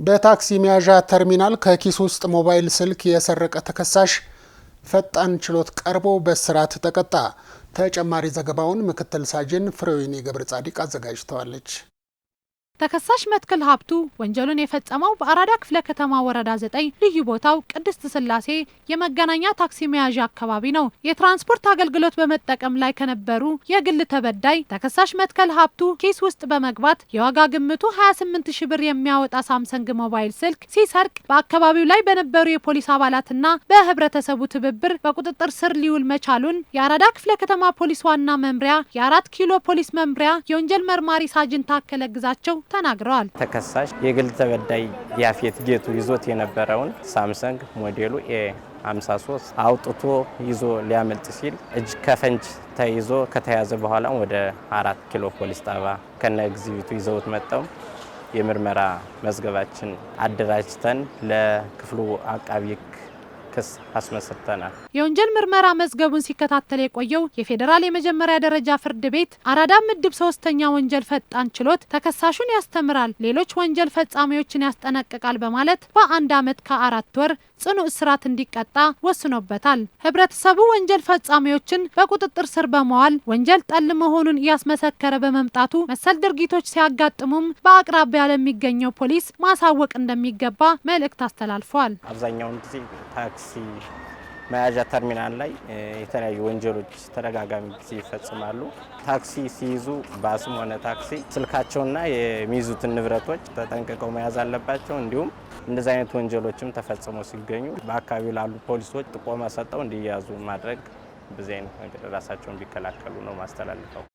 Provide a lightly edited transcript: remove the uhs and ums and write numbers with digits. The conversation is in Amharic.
በታክሲ መያዣ ተርሚናል ከኪስ ውስጥ ሞባይል ስልክ የሰረቀ ተከሳሽ ፈጣን ችሎት ቀርቦ በእስራት ተቀጣ። ተጨማሪ ዘገባውን ምክትል ሳጅን ፍሬወይኒ ገብረጻዲቅ አዘጋጅተዋለች። ተከሳሽ መትከል ሀብቱ ወንጀሉን የፈጸመው በአራዳ ክፍለ ከተማ ወረዳ 9 ልዩ ቦታው ቅድስት ስላሴ የመገናኛ ታክሲ መያዣ አካባቢ ነው። የትራንስፖርት አገልግሎት በመጠቀም ላይ ከነበሩ የግል ተበዳይ ተከሳሽ መትከል ሀብቱ ኪስ ውስጥ በመግባት የዋጋ ግምቱ 28,000 ብር የሚያወጣ ሳምሰንግ ሞባይል ስልክ ሲሰርቅ በአካባቢው ላይ በነበሩ የፖሊስ አባላትና በህብረተሰቡ ትብብር በቁጥጥር ስር ሊውል መቻሉን የአራዳ ክፍለ ከተማ ፖሊስ ዋና መምሪያ የ4 ኪሎ ፖሊስ መምሪያ የወንጀል መርማሪ ሳጅን ታከለ ግዛቸው ተናግረዋል። ተከሳሽ የግል ተበዳይ ያፌት ጌቱ ይዞት የነበረውን ሳምሰንግ ሞዴሉ ኤ53 አውጥቶ ይዞ ሊያመልጥ ሲል እጅ ከፈንጅ ተይዞ ከተያዘ በኋላ ወደ 4 ኪሎ ፖሊስ ጣቢያ ከነ ኤግዚቢቱ ይዘውት መጣው። የምርመራ መዝገባችን አደራጅተን ለክፍሉ አቃቢ ክስ አስመስርተናል። የወንጀል ምርመራ መዝገቡን ሲከታተል የቆየው የፌዴራል የመጀመሪያ ደረጃ ፍርድ ቤት አራዳ ምድብ 3ኛ ወንጀል ፈጣን ችሎት ተከሳሹን ያስተምራል፣ ሌሎች ወንጀል ፈጻሚዎችን ያስጠነቅቃል በማለት በ1 ዓመት ከ4 ወር ጽኑ እስራት እንዲቀጣ ወስኖበታል። ህብረተሰቡ ወንጀል ፈጻሚዎችን በቁጥጥር ስር በመዋል ወንጀል ጠል መሆኑን እያስመሰከረ በመምጣቱ መሰል ድርጊቶች ሲያጋጥሙም በአቅራቢያ ለሚገኘው ፖሊስ ማሳወቅ እንደሚገባ መልእክት አስተላልፏል። አብዛኛውን ጊዜ ታክሲ መያዣ ተርሚናል ላይ የተለያዩ ወንጀሎች ተደጋጋሚ ጊዜ ይፈጽማሉ። ታክሲ ሲይዙ ባስም ሆነ ታክሲ ስልካቸውና የሚይዙትን ንብረቶች ተጠንቅቀው መያዝ አለባቸው። እንዲሁም እንደዚህ አይነት ወንጀሎችም ተፈጽሞ ሲገኙ በአካባቢው ላሉ ፖሊሶች ጥቆማ ሰጠው እንዲያዙ ማድረግ በዚህ አይነት ነገር ራሳቸውን ቢከላከሉ ነው ማስተላልፈው።